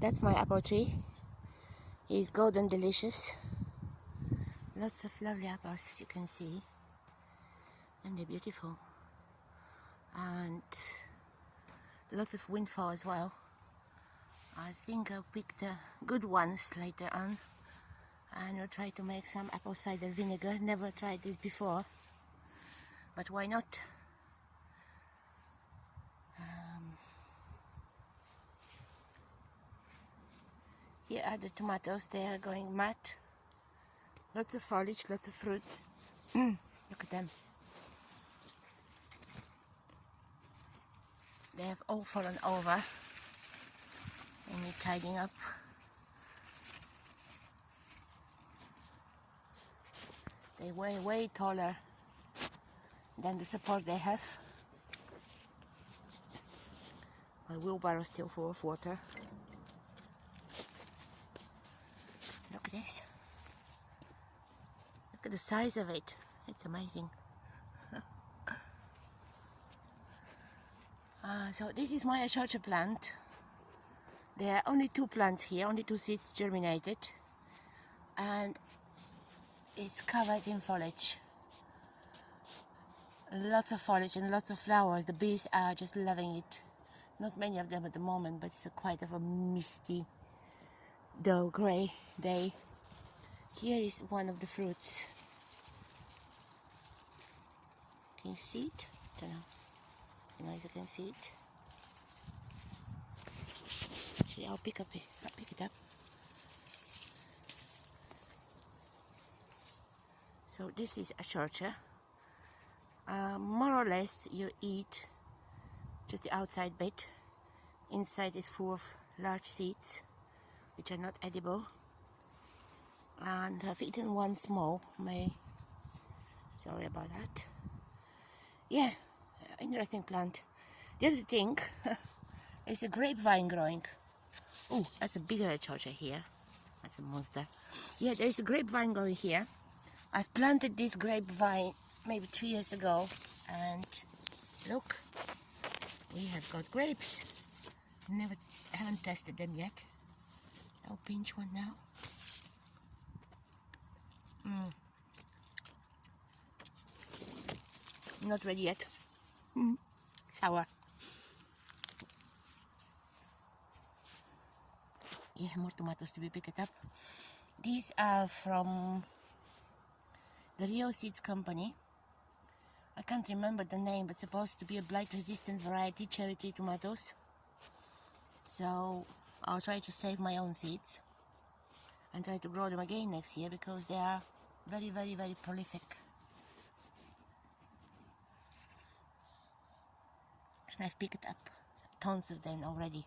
That's my apple tree. It's golden delicious. Lots of lovely apples, as you can see, and they're beautiful. And lots of windfall as well. I think I'll pick the good ones later on, and I'll try to make some apple cider vinegar. Never tried this before, but why not? Here are the tomatoes. They are going mad. Lots of foliage, lots of fruits. Look at them. They have all fallen over. They need tidying up. They're way taller than the support they have. My wheelbarrow is still full of water. Look at this. Look at the size of it. It's amazing. So this is my achocha plant. There are only 2 plants here, only 2 seeds germinated, and it's covered in foliage. Lots of foliage and lots of flowers. The bees are just loving it. Not many of them at the moment, but it's quite of a misty, dull grey day. Here is one of the fruits. Can you see it? I don't know. I don't know if you can see it. Actually, I'll pick it up. So this is achocha. More or less, you eat just the outside bit. Inside is full of large seeds, which are not edible. And I've eaten one small. Sorry about that. Yeah, interesting plant. The other thing is a grapevine growing. Oh, that's a bigger achocha here. That's a monster. Yeah, there's a grapevine growing here. I've planted this grapevine maybe 3 years ago, and look, we have got grapes. Haven't tested them yet. I'll pinch one now. Not ready yet. Sour. Yeah, more tomatoes to be picked up. These are from the Rio Seeds Company. I can't remember the name, but supposed to be a blight-resistant variety, cherry tree tomatoes. So I'll try to save my own seeds and try to grow them again next year, because they are very prolific. And I've picked up tons of them already.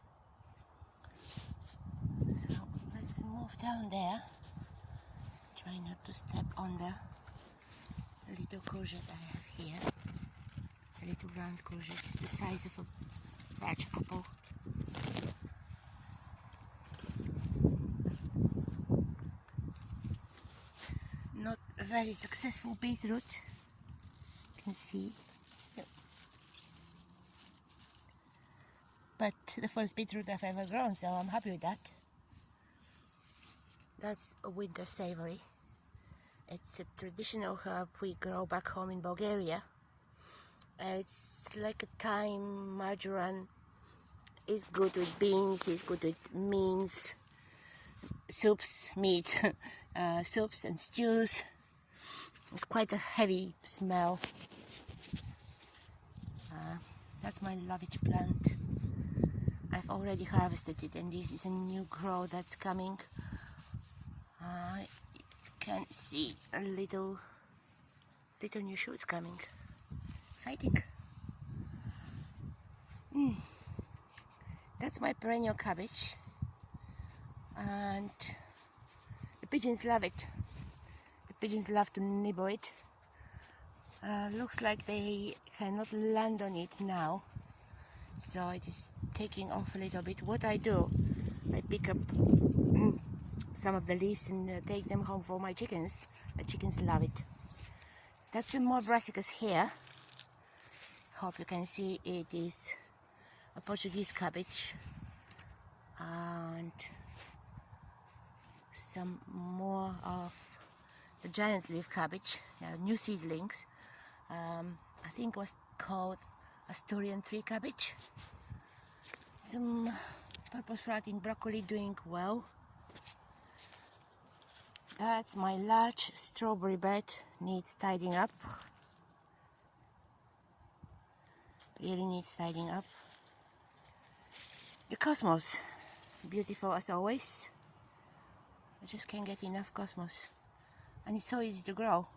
So let's move down there. Try not to step on the little courgette I have here. A little round courgette, the size of a large apple. Not a very successful beetroot. You can see. But the first beetroot I've ever grown, so I'm happy with that. That's a winter savory. It's a traditional herb we grow back home in Bulgaria. It's like a thyme, marjoram. It's good with beans, it's good with meats, soups, soups and stews. It's quite a heavy smell. That's my lovage plant. I've already harvested it, and this is a new grow that's coming. You can see a little new shoots coming. Exciting. That's my perennial cabbage, and the pigeons love it. The pigeons love to nibble it. Looks like they cannot land on it now, so it is taking off a little bit. What I do, I pick up some of the leaves and take them home for my chickens. The chickens love it. That's some more brassicas here. Hope you can see it is a Portuguese cabbage. and some more of the giant leaf cabbage, new seedlings. I think it was called Asturian tree cabbage. Some purple sprouting broccoli doing well. That's my large strawberry bed, needs tidying up. Really needs tidying up. The cosmos, beautiful as always. I just can't get enough cosmos. And it's so easy to grow.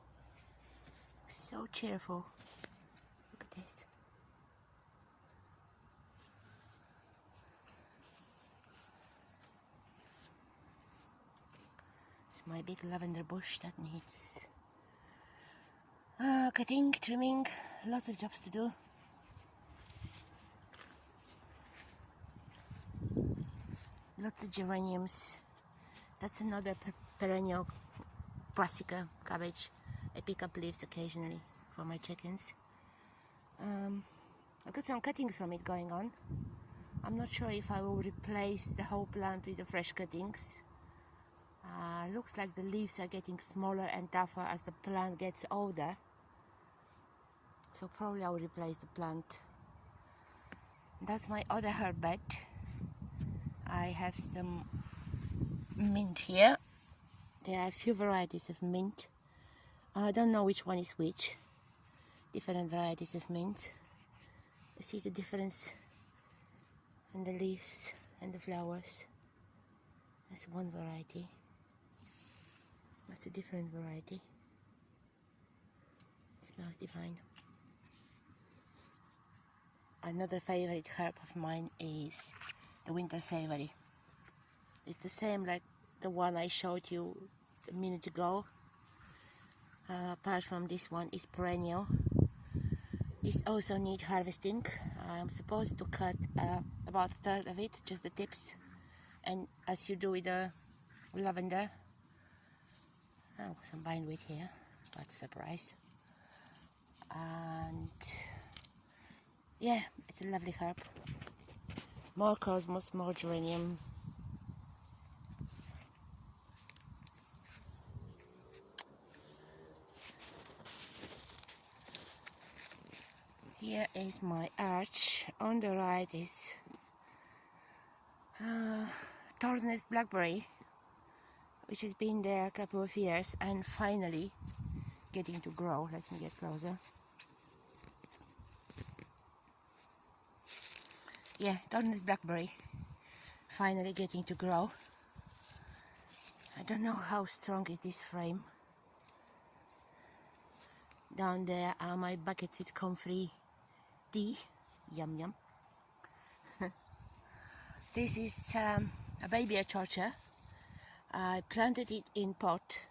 So cheerful. Look at this. It's my big lavender bush that needs cutting, trimming, lots of jobs to do. Lots of geraniums. That's another perennial brassica cabbage. I pick up leaves occasionally for my chickens. I've got some cuttings from it going on. I'm not sure if I will replace the whole plant with the fresh cuttings. Looks like the leaves are getting smaller and tougher as the plant gets older. So probably I will replace the plant. That's my other herb bed. I have some mint here. There are a few varieties of mint. I don't know which one is which. Different varieties of mint. You see the difference in the leaves and the flowers. That's one variety. That's a different variety. It smells divine. Another favorite herb of mine is the winter savory. It's the same like the one I showed you a minute ago. Apart from this one is perennial. This also needs harvesting. I'm supposed to cut about a third of it, just the tips. And as you do with the lavender, some bindweed here, what a surprise. And yeah, it's a lovely herb. More cosmos, more geranium. Here is my arch. On the right is Thorness blackberry, which has been there a couple of years and finally getting to grow. Let me get closer. Yeah, Thorness blackberry, finally getting to grow. I don't know how strong is this frame. Down there are my buckets with comfrey tea. Yum yum. This is a baby achocha. I planted it in pot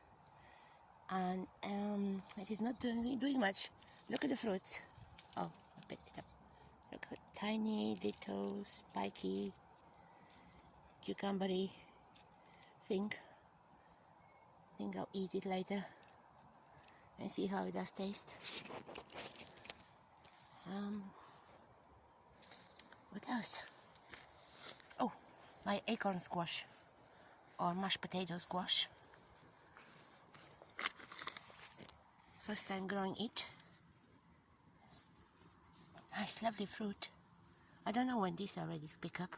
and it is not doing much. Look at the fruits. Oh, I picked it up. Look at tiny little spiky cucumbery thing. I think I'll eat it later and see how it does taste. What else? Oh, my acorn squash or mashed potato squash. First time growing it. Nice, lovely fruit. I don't know when these are ready to pick up.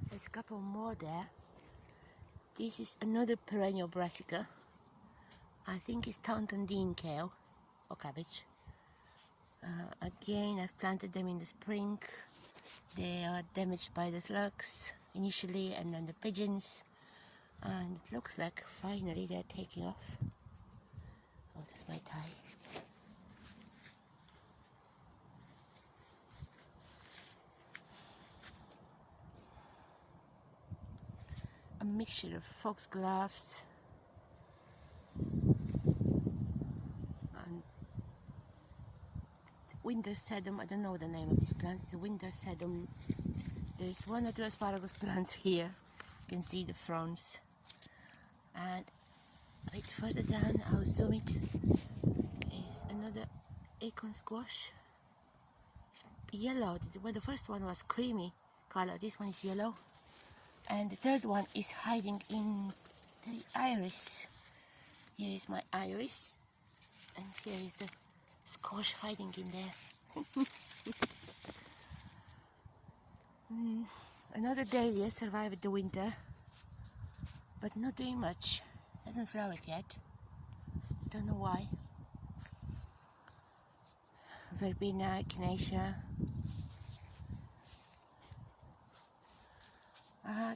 There's a couple more there. This is another perennial brassica. I think it's Taunton Dean kale or cabbage. Again, I've planted them in the spring. They are damaged by the slugs initially and then the pigeons. And it looks like finally they're taking off. Oh, that's my tie. A mixture of foxgloves and winter sedum. I don't know the name of this plant. It's a winter sedum. There's one or two asparagus plants here. You can see the fronds. And a bit further down, I'll zoom it, is another acorn squash. It's yellow. Well, the first one was creamy color. This one is yellow. And the third one is hiding in the iris. Here is my iris. And here is the squash hiding in there. Another dahlia survived the winter, but not doing much. Hasn't flowered yet. Don't know why. Verbena, echinacea.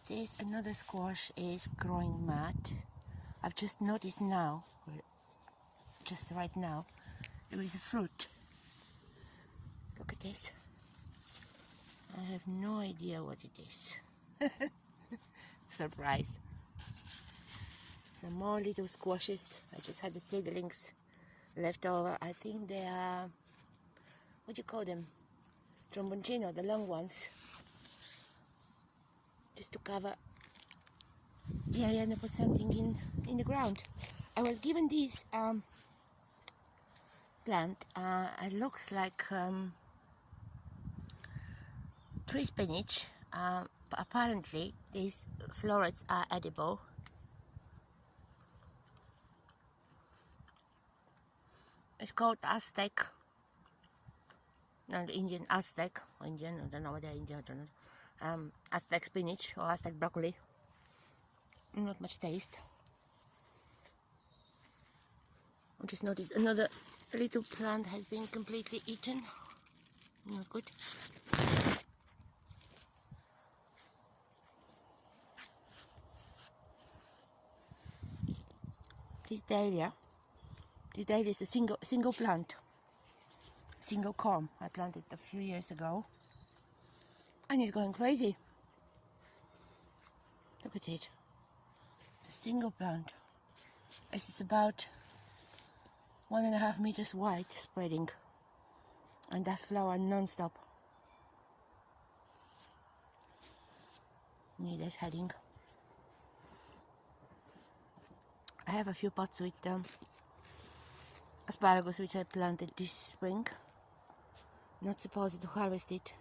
There's another squash is growing mad. I've just noticed now, just right now, there is a fruit. Look at this. I have no idea what it is. Surprise. Some more little squashes. I just had the seedlings left over. I think they are, what do you call them? Tromboncino, the long ones. Just to cover the area and put something in the ground. I was given this plant. It looks like tree spinach. But apparently these florets are edible. It's called Aztec. No, the Indian Aztec. Or Indian, I don't know what they're Indian, I don't know. Aztec spinach or Aztec broccoli. Not much taste. I just noticed another little plant has been completely eaten. Not good. This dahlia is a single plant, single corm. I planted a few years ago, and it's going crazy. Look at it. It's a single plant. This is about 1.5 meters wide, spreading, and does flower non-stop. Need that heading. I have a few pots with asparagus which I planted this spring. Not supposed to harvest it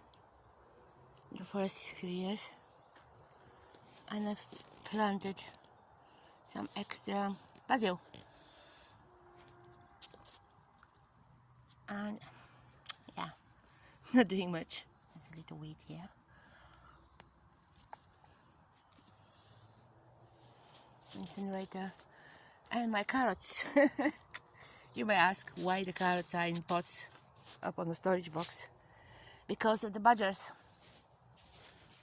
the first few years. And I've planted some extra basil. And yeah, not doing much. There's a little weed here. Incinerator. And my carrots. You may ask why the carrots are in pots up on the storage box. Because of the badgers.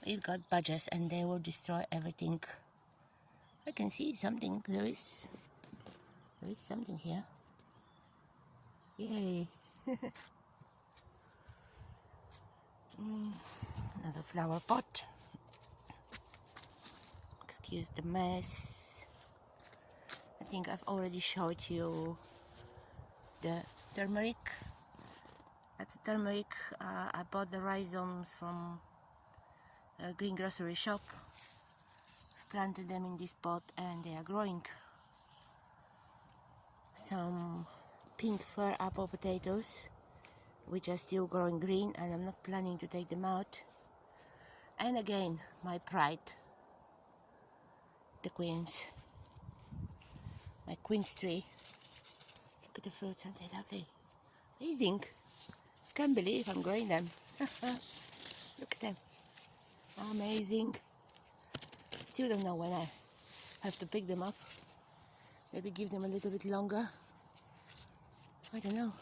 We've got badgers and they will destroy everything. I can see something. There is something here. Yay. Another flower pot. Excuse the mess. I think I've already showed you the turmeric. That's a turmeric. I bought the rhizomes from a green grocery shop. I've planted them in this pot and they are growing. Some pink fir apple potatoes which are still growing green, and I'm not planning to take them out. And again, my pride, the quince. My quince tree. Look at the fruits, aren't they lovely? Amazing. Can't believe I'm growing them. Look at them. Amazing. Still don't know when I have to pick them up. Maybe give them a little bit longer. I don't know.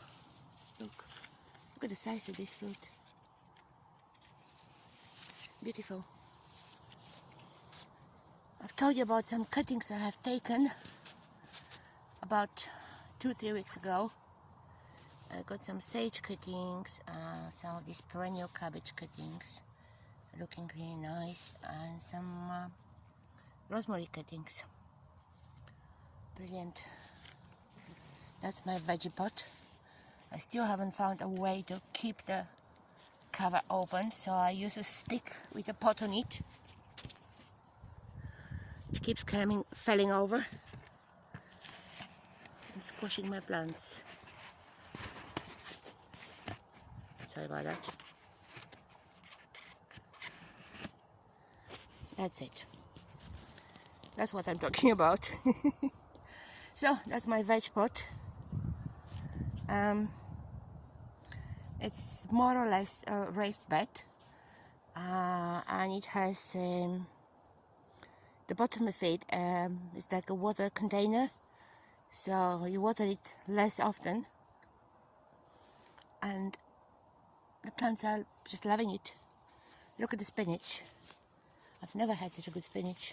Look at the size of this fruit. Beautiful. I've told you about some cuttings I have taken about 2-3 weeks ago. I got some sage cuttings, some of these perennial cabbage cuttings, looking really nice, and some rosemary cuttings. Brilliant. That's my veggie pot. I still haven't found a way to keep the cover open, so I use a stick with a pot on it. It keeps falling over and squashing my plants. Sorry about that. That's it. That's what I'm talking about. So that's my veg pot. It's more or less a raised bed, and it has the bottom of it is like a water container, so you water it less often, and the plants are just loving it. Look at the spinach. I've never had such a good spinach.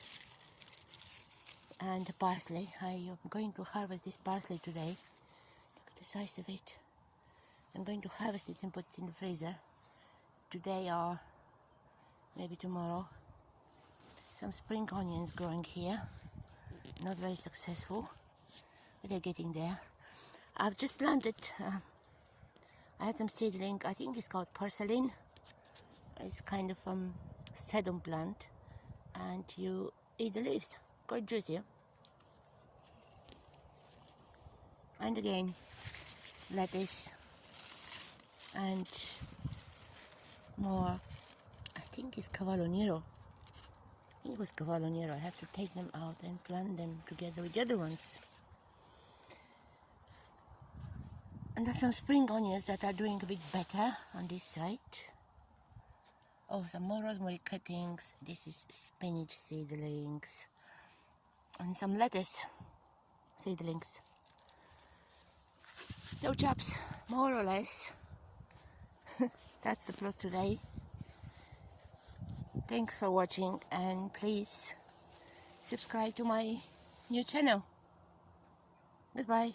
And the parsley. I am going to harvest this parsley today. Look at the size of it. I'm going to harvest it and put it in the freezer today or maybe tomorrow. Some spring onions growing here. Not very successful, but they're getting there. I've just planted, I had some seedling, I think it's called porcelain. It's kind of sedum plant, and you eat the leaves. Quite juicy. And again, lettuce and more. I think it's Cavallo Nero. I think it was Cavallo Nero. I have to take them out and plant them together with the other ones. And then some spring onions that are doing a bit better on this side. Oh, some more rosemary cuttings. This is spinach seedlings. And some lettuce seedlings. So chaps, more or less, that's the plot today. Thanks for watching, and please subscribe to my new channel. Goodbye.